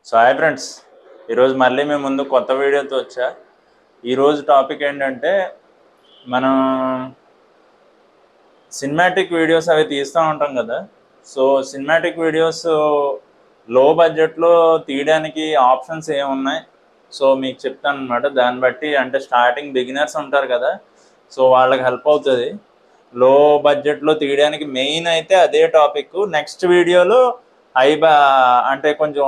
So hi friends, ఈరోజు మళ్ళీ మేము ముందు కొత్త వీడియోతో వచ్చా. ఈరోజు టాపిక్ ఏంటంటే మనం సినిమాటిక్ వీడియోస్ అవి తీస్తూ ఉంటాం కదా. సో సినిమాటిక్ వీడియోస్ లో బడ్జెట్లో తీయడానికి ఆప్షన్స్ ఏమున్నాయి, సో మీకు చెప్తాను అనమాట. దాన్ని బట్టి అంటే స్టార్టింగ్ బిగినర్స్ ఉంటారు కదా, సో వాళ్ళకి హెల్ప్ అవుతుంది. లో బడ్జెట్లో తీయడానికి మెయిన్ అయితే అదే టాపిక్. నెక్స్ట్ వీడియోలో అంటే కొంచెం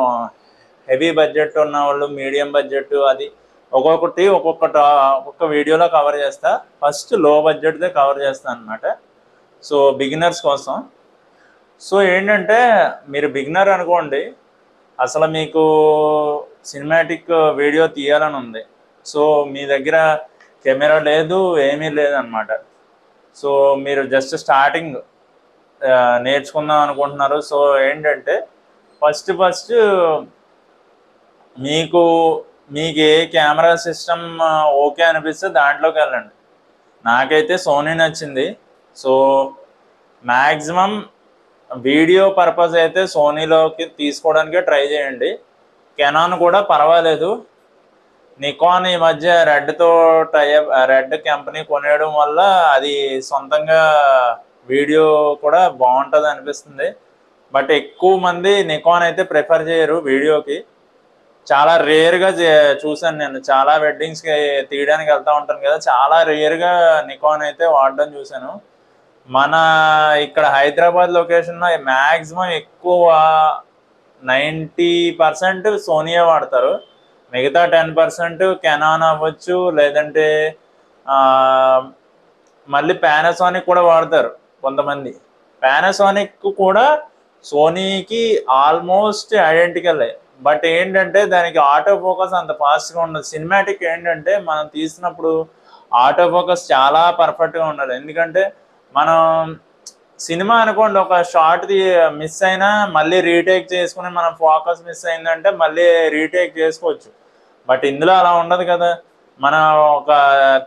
హెవీ బడ్జెట్ ఉన్న వాళ్ళు, మీడియం బడ్జెట్, అది ఒక్కొక్క వీడియోలో కవర్ చేస్తా. ఫస్ట్ లో బడ్జెట్దే కవర్ చేస్తాను అనమాట, సో బిగినర్స్ కోసం. సో ఏంటంటే మీరు బిగినర్ అనుకోండి, అసలు మీకు సినిమాటిక్ వీడియో తీయాలని ఉంది, సో మీ దగ్గర కెమెరా లేదు, ఏమీ లేదనమాట. సో మీరు జస్ట్ స్టార్టింగ్ నేర్చుకుందాం అనుకుంటున్నారు. సో ఏంటంటే ఫస్ట్ మీకు ఏ కెమెరా సిస్టమ్ ఓకే అనిపిస్తే దాంట్లోకి వెళ్ళండి. నాకైతే సోనీ నచ్చింది. సో మ్యాక్సిమం వీడియో పర్పస్ అయితే సోనీలోకి తీసుకోవడానికే ట్రై చేయండి. కెనాన్ కూడా పర్వాలేదు. నికాన్ ఈ మధ్య రెడ్ కంపెనీ కొనేయడం వల్ల అది సొంతంగా వీడియో కూడా బాగుంటుంది అనిపిస్తుంది. బట్ ఎక్కువ మంది నికాన్ అయితే ప్రిఫర్ చేయరు వీడియోకి. చాలా రేర్గా చూసాను నేను. చాలా వెడ్డింగ్స్కి తీయడానికి వెళ్తూ ఉంటాను కదా, చాలా రేర్గా నికాన్ అయితే వాడడం చూశాను. మన ఇక్కడ హైదరాబాద్ లొకేషన్లో మ్యాక్సిమం ఎక్కువ 90% సోనీయే వాడతారు. మిగతా 10% కెనాన్ అవ్వచ్చు, లేదంటే మళ్ళీ పానాసోనిక్ కూడా వాడతారు కొంతమంది. పానాసోనిక్ కూడా సోనీకి ఆల్మోస్ట్ ఐడెంటికల్. బట్ ఏంటంటే దానికి ఆటో ఫోకస్ అంత ఫాస్ట్గా ఉండదు. సినిమాటిక్ ఏంటంటే మనం తీసినప్పుడు ఆటో ఫోకస్ చాలా పర్ఫెక్ట్గా ఉండాలి. ఎందుకంటే మనం సినిమా అనుకోండి, ఒక షార్ట్ మిస్ అయినా మళ్ళీ రీటేక్ చేసుకుని, మనం ఫోకస్ మిస్ అయిందంటే మళ్ళీ రీటేక్ చేసుకోవచ్చు. బట్ ఇందులో అలా ఉండదు కదా. మనం ఒక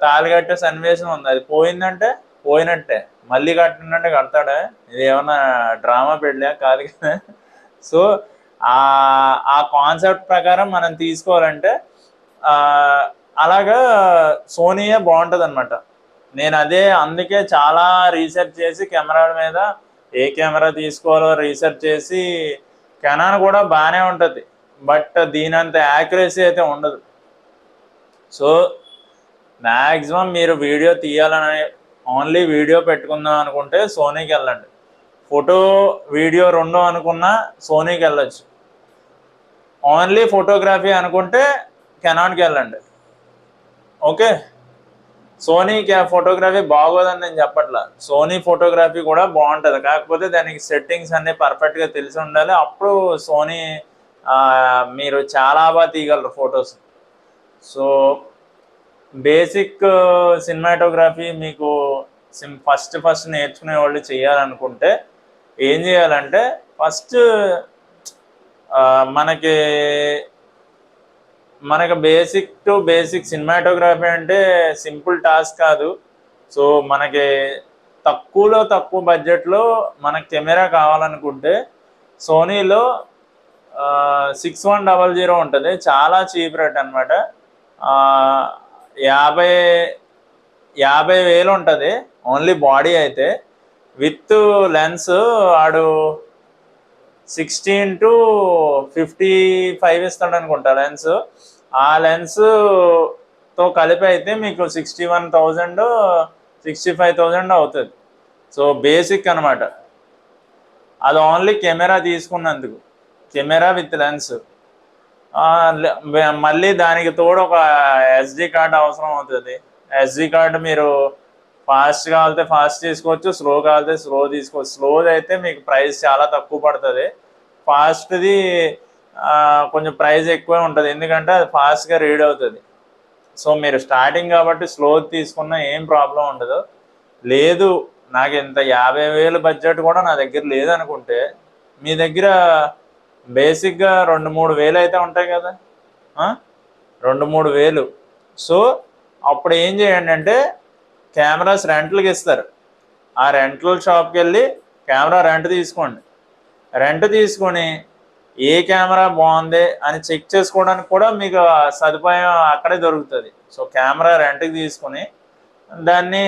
తాళి కట్టే సన్నివేశం ఉంది, అది పోయిందంటే పోయినట్టే. మళ్ళీ కట్టినంటే కడతాడా? ఇది ఏమన్నా డ్రామా పెళ్ళా? కాదు కదా. సో ఆ కాన్సెప్ట్ ప్రకారం మనం తీసుకోవాలంటే అలాగా సోనీయే బాగుంటుంది అనమాట. నేను అందుకే చాలా రీసెర్చ్ చేసి కెమెరాల మీద ఏ కెమెరా తీసుకోవాలో రీసెర్చ్ చేసి, కెనాన్ కూడా బాగానే ఉంటుంది, బట్ దీనంత యాక్యురసీ అయితే ఉండదు. సో మ్యాక్సిమం మీరు వీడియో తీయాలని, ఓన్లీ వీడియో పెట్టుకుందాం అనుకుంటే సోనీకి వెళ్ళండి. ఫోటో వీడియో రెండు అనుకున్నా సోనీకి వెళ్ళచ్చు. ఓన్లీ ఫోటోగ్రఫీ అనుకుంటే కెనాన్కి వెళ్ళండి. ఓకే, సోనీ ఫోటోగ్రఫీ బాగోదని నేను చెప్పట్లా. సోనీ ఫోటోగ్రఫీ కూడా బాగుంటుంది, కాకపోతే దానికి సెట్టింగ్స్ అన్నీ పర్ఫెక్ట్గా తెలిసి ఉండాలి. అప్పుడు సోనీ మీరు చాలా బాగా తీయగలరు ఫొటోస్. సో బేసిక్ సినిమాటోగ్రఫీ మీకు ఫస్ట్ నేర్చుకునే వాళ్ళు చేయాలనుకుంటే ఏం చేయాలంటే, ఫస్ట్ మనకి బేసిక్ సినిమాటోగ్రఫీ అంటే సింపుల్ టాస్క్ కాదు. సో మనకి తక్కువ బడ్జెట్లో మనకు కెమెరా కావాలనుకుంటే సోనీలో 6100 ఉంటుంది, చాలా చీప్ రేట్ అనమాట. 50,000 ఉంటుంది ఓన్లీ బాడీ అయితే. విత్ లెన్స్ ఆడు 16-55 ఇస్తాడు అనుకుంటా లెన్స్. ఆ లెన్స్తో కలిపి అయితే మీకు 61,000 65,000 అవుతుంది. సో బేసిక్ అనమాట. అది ఓన్లీ కెమెరా తీసుకున్నందుకు, కెమెరా విత్ లెన్స్. మళ్ళీ దానికి తోడు ఒక ఎస్డి కార్డు అవసరం అవుతుంది. ఎస్డి కార్డు మీరు ఫాస్ట్ కావాలితే ఫాస్ట్ తీసుకోవచ్చు, స్లో కావాలితే స్లో తీసుకోవచ్చు. స్లోది అయితే మీకు ప్రైస్ చాలా తక్కువ పడుతుంది, ఫాస్ట్ది కొంచెం ప్రైస్ ఎక్కువే ఉంటుంది, ఎందుకంటే అది ఫాస్ట్గా రీడ్ అవుతుంది. సో మీరు స్టార్టింగ్ కాబట్టి స్లోది తీసుకున్నా ఏం ప్రాబ్లం ఉండదు. లేదు నాకు ఇంత 50,000 బడ్జెట్ కూడా నా దగ్గర లేదనుకుంటే, మీ దగ్గర బేసిక్గా 2-3 వేలు అయితే ఉంటాయి కదా, 2-3 వేలు. సో అప్పుడు ఏం చేయండి అంటే, కెమెరాస్ రెంట్లకి ఇస్తారు. ఆ రెంటల్ షాప్కి వెళ్ళి కెమెరా రెంట్ తీసుకోండి. రెంట్ తీసుకొని ఏ కెమెరా బాగుంది అని చెక్ చేసుకోవడానికి కూడా మీకు సదుపాయం అక్కడే దొరుకుతుంది. సో కెమెరా రెంట్కి తీసుకుని దాన్ని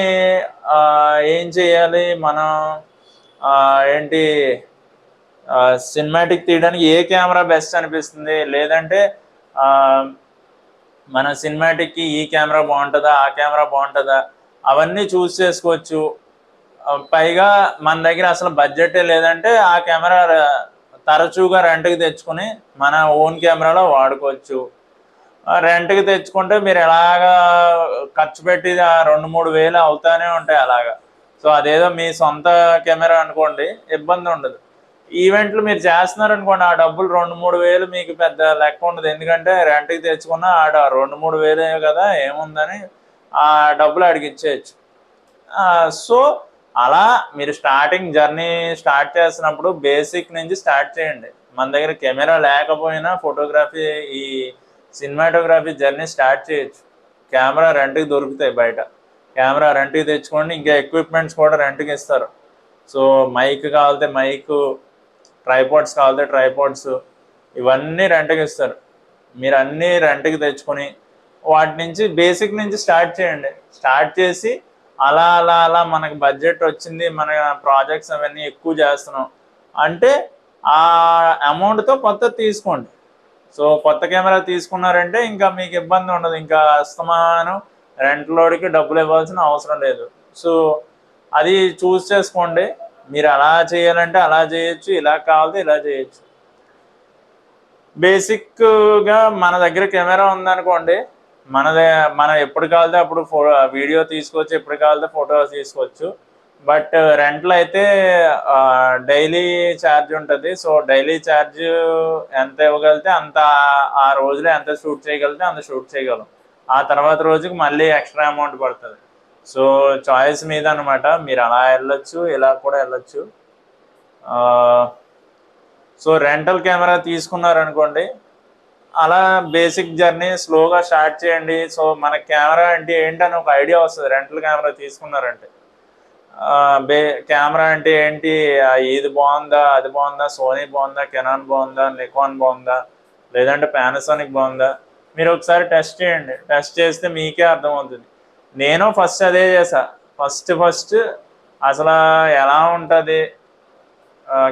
ఏం చేయాలి మనం, ఏంటి సినిమాటిక్ తీయడానికి ఏ కెమెరా బెస్ట్ అనిపిస్తుంది, లేదంటే మన సినిమాటిక్కి ఈ కెమెరా బాగుంటుందా ఆ కెమెరా బాగుంటుందా అవన్నీ చూస్ చేసుకోవచ్చు. పైగా మన దగ్గర అసలు బడ్జెటే లేదంటే ఆ కెమెరా తరచుగా రెంట్కి తెచ్చుకొని మన ఓన్ కెమెరాలో వాడుకోవచ్చు. రెంట్కి తెచ్చుకుంటే మీరు ఎలాగా ఖర్చు పెట్టి 2-3 వేలు అవుతానే ఉంటాయి అలాగా. సో అదేదో మీ సొంత కెమెరా అనుకోండి ఇబ్బంది ఉండదు. ఈవెంట్లు మీరు చేస్తున్నారనుకోండి, ఆ డబ్బులు 2-3 వేలు మీకు పెద్ద లెక్క ఉండదు. ఎందుకంటే రెంట్కి తెచ్చుకున్న ఆడ 2-3 వేలే కదా ఏముందని ఆ డబ్బులు ఆడికి ఇచ్చేయచ్చు. సో అలా మీరు స్టార్టింగ్ జర్నీ స్టార్ట్ చేస్తున్నప్పుడు బేసిక్ నుంచి స్టార్ట్ చేయండి. మన దగ్గర కెమెరా లేకపోయినా ఫోటోగ్రఫీ, ఈ సినిమాటోగ్రఫీ జర్నీ స్టార్ట్ చేయొచ్చు. కెమెరా రెంట్కి దొరుకుతాయి బయట, కెమెరా రెంట్కి తెచ్చుకోండి. ఇంకా ఎక్విప్మెంట్స్ కూడా రెంట్కి ఇస్తారు. సో మైక్ కావాలితే మైక్, ట్రైపాడ్స్ కావాలితే ట్రైపాడ్స్, ఇవన్నీ రెంట్కి ఇస్తారు. మీరు అన్నీ రెంట్కి తెచ్చుకొని వాటి నుంచి బేసిక్ నుంచి స్టార్ట్ చేయండి. స్టార్ట్ చేసి అలా అలా అలా మనకు బడ్జెట్ వచ్చింది, మన ప్రాజెక్ట్స్ అవన్నీ ఎక్కువ చేస్తున్నాం అంటే ఆ అమౌంట్తో కొత్తది తీసుకోండి. సో కొత్త కెమెరా తీసుకున్నారంటే ఇంకా మీకు ఇబ్బంది ఉండదు. ఇంకా అస్తమానం రెంట్లోడికి డబ్బులు ఇవ్వాల్సిన అవసరం లేదు. సో అది చూస్ చేసుకోండి. మీరు అలా చేయాలంటే అలా చేయొచ్చు, ఇలా కావాలంటే ఇలా చేయొచ్చు. బేసిక్గా మన దగ్గర కెమెరా ఉందనుకోండి, మనం ఎప్పుడు కావాలితే అప్పుడు వీడియో తీసుకోవచ్చు, ఎప్పుడు కావాలితే ఫోటో తీసుకోవచ్చు. బట్ రెంట్లో అయితే డైలీ ఛార్జ్ ఉంటుంది. సో డైలీ ఛార్జ్ ఎంత ఇవ్వగలితే అంత, ఆ రోజులో ఎంత షూట్ చేయగలితే అంత షూట్ చేయగలం. ఆ తర్వాత రోజుకి మళ్ళీ ఎక్స్ట్రా అమౌంట్ పడుతుంది. సో చాయిస్ మీద అనమాట. మీరు అలా వెళ్ళొచ్చు, ఇలా కూడా వెళ్ళొచ్చు. సో రెంటల్ కెమెరా తీసుకున్నారనుకోండి, అలా బేసిక్ జర్నీ స్లోగా స్టార్ట్ చేయండి. సో మన కెమెరా అంటే ఏంటని ఒక ఐడియా వస్తుంది రెంటల్ కెమెరా తీసుకున్నారంటే. కెమెరా అంటే ఏంటి, ఇది బాగుందా అది బాగుందా, సోనీ బాగుందా, కెనాన్ బాగుందా, నికాన్ బాగుందా, లేదంటే పానాసోనిక్ బాగుందా, మీరు ఒకసారి టెస్ట్ చేయండి. టెస్ట్ చేస్తే మీకే అర్థమవుతుంది. నేను ఫస్ట్ అదే చేసా. ఫస్ట్ అసలు ఎలా ఉంటుంది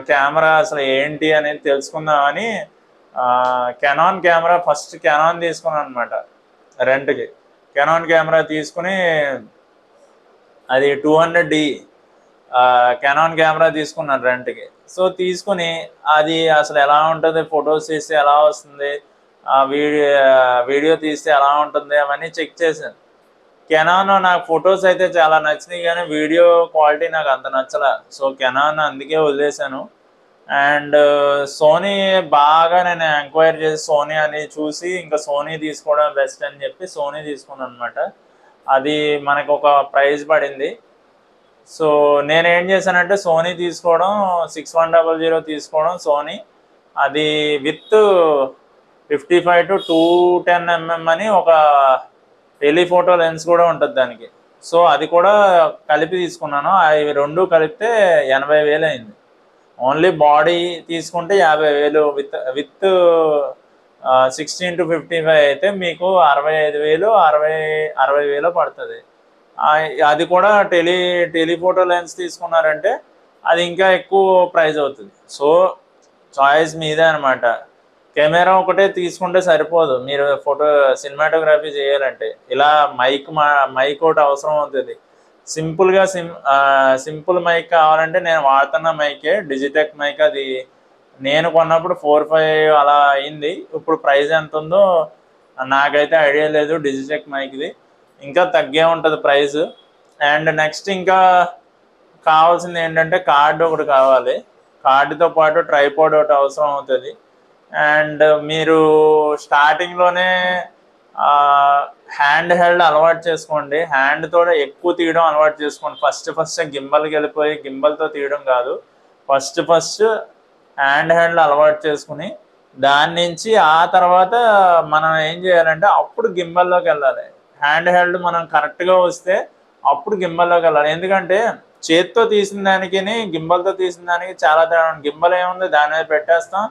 కెమెరా అసలు ఏంటి అనేది తెలుసుకుందామని కెనాన్ కెమెరా ఫస్ట్ కెనాన్ తీసుకున్నాను అనమాట రెంట్కి. కెనాన్ కెమెరా తీసుకుని అది 200D కెనాన్ కెమెరా తీసుకున్నాను రెంట్కి. సో తీసుకుని అది అసలు ఎలా ఉంటుంది, ఫొటోస్ తీస్తే ఎలా వస్తుంది, వీడియో తీస్తే ఎలా ఉంటుంది అవన్నీ చెక్ చేశాను. కెనాన్ నాకు ఫొటోస్ అయితే చాలా నచ్చినాయి కానీ వీడియో క్వాలిటీ నాకు అంత నచ్చలే. సో కెనాన్ అందుకే వదిలేశాను. అండ్ సోనీ బాగా నేను ఎంక్వైరీ చేసి సోనీ అని చూసి ఇంకా సోనీ తీసుకోవడం బెస్ట్ అని చెప్పి సోనీ తీసుకున్నాను అనమాట. అది మనకు ఒక ప్రైజ్ పడింది. సో నేనేం చేశానంటే సోనీ తీసుకోవడం 6100 తీసుకోవడం సోనీ. అది విత్ 55 to 210mm అని ఒక టెలిఫోటో లెన్స్ కూడా ఉంటుంది దానికి. సో అది కూడా కలిపి తీసుకున్నాను. అవి రెండు కలిపితే 80,000 అయింది. ఓన్లీ బాడీ తీసుకుంటే 50,000, విత్ 16 to 55 అయితే మీకు 65,000, 60,000 పడుతుంది. అది కూడా టెలిఫోటో లెన్స్ తీసుకున్నారంటే అది ఇంకా ఎక్కువ ప్రైస్ అవుతుంది. సో చాయిస్ మీదే అనమాట. కెమెరా ఒకటే తీసుకుంటే సరిపోదు మీరు సినిమాటోగ్రఫీ చేయాలంటే. ఇలా మైక్ ఒకటి అవసరం అవుతుంది. సింపుల్గా సింపుల్ మైక్ కావాలంటే నేను వాడుతున్న మైకే డిజిటెక్ మైక్. అది నేను కొన్నప్పుడు 4-5 అలా అయింది. ఇప్పుడు ప్రైస్ ఎంత ఉందో నాకైతే ఐడియా లేదు డిజిటెక్ మైక్ది. ఇంకా తగ్గే ఉంటుంది ప్రైస్. అండ్ నెక్స్ట్ ఇంకా కావాల్సింది ఏంటంటే కార్డు ఒకటి కావాలి. కార్డుతో పాటు ట్రైపాడ్ ఒకటి అవసరం అవుతుంది. అండ్ మీరు స్టార్టింగ్లోనే హ్యాండ్ హెల్డ్ అలవాటు చేసుకోండి. హ్యాండ్తో ఎక్కువ తీయడం అలవాటు చేసుకోండి. ఫస్ట్ గింబల్కి వెళ్ళిపోయి గింబల్తో తీయడం కాదు. ఫస్ట్ హ్యాండ్ హెల్డ్ అలవాటు చేసుకుని దాని నుంచి ఆ తర్వాత మనం ఏం చేయాలంటే అప్పుడు గింబల్లోకి వెళ్ళాలి. హ్యాండ్ హెల్డ్ మనం కరెక్ట్గా వస్తే అప్పుడు గింబల్లోకి వెళ్ళాలి. ఎందుకంటే చేత్తో తీసిన దానికి గింబల్తో తీసిన దానికి చాలా తేడా. గింబల్ ఏముంది, దాని మీద పెట్టేస్తాం,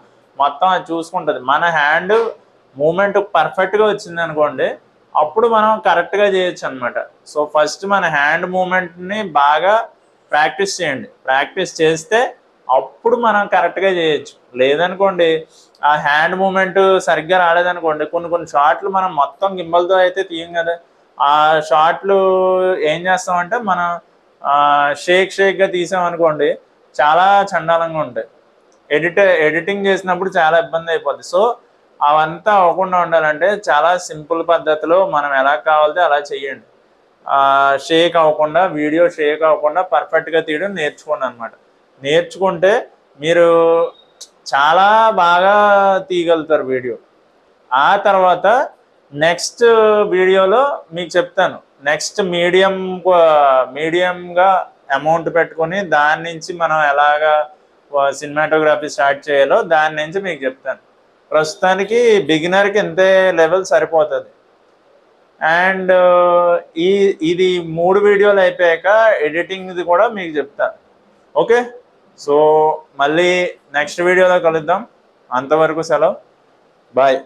మొత్తం అది చూసుకుంటుంది. మన హ్యాండ్ మూమెంట్ పర్ఫెక్ట్గా వచ్చింది అనుకోండి, అప్పుడు మనం కరెక్ట్గా చేయొచ్చు అనమాట. సో ఫస్ట్ మన హ్యాండ్ మూమెంట్ని బాగా ప్రాక్టీస్ చేయండి. ప్రాక్టీస్ చేస్తే అప్పుడు మనం కరెక్ట్గా చేయొచ్చు. లేదనుకోండి ఆ హ్యాండ్ మూమెంట్ సరిగ్గా రాలేదనుకోండి, కొన్ని షాట్లు మనం మొత్తం గింబల్తో అయితే తీయం కదా. ఆ షాట్లు ఏం చేస్తామంటే మనం షేక్గా తీసామనుకోండి చాలా చండాలంగా ఉంటాయి. ఎడిటింగ్ చేసినప్పుడు చాలా ఇబ్బంది అయిపోద్ది. సో అవంతా అవ్వకుండా ఉండాలంటే చాలా సింపుల్ పద్ధతిలో మనం ఎలా కావాలితే అలా చేయండి. షేక్ అవ్వకుండా, వీడియో షేక్ అవ్వకుండా పర్ఫెక్ట్గా తీయడం నేర్చుకోండి అనమాట. నేర్చుకుంటే మీరు చాలా బాగా తీయగలుగుతారు వీడియో. ఆ తర్వాత నెక్స్ట్ వీడియోలో మీకు చెప్తాను. నెక్స్ట్ మీడియంగా అమౌంట్ పెట్టుకొని దాని నుంచి మనం ఎలాగా సినిమాటోగ్రఫీ స్టార్ట్ చేయాలో దాని నుంచి మీకు చెప్తాను. ప్రస్తుతానికి బిగినర్కి ఇంతే లెవెల్ సరిపోతుంది. అండ్ ఇది 3 వీడియోలు అయిపోయాక ఎడిటింగ్ది కూడా మీకు చెప్తాను. ఓకే, సో మళ్ళీ నెక్స్ట్ వీడియోలో కలుద్దాం. అంతవరకు సెలవు, బాయ్.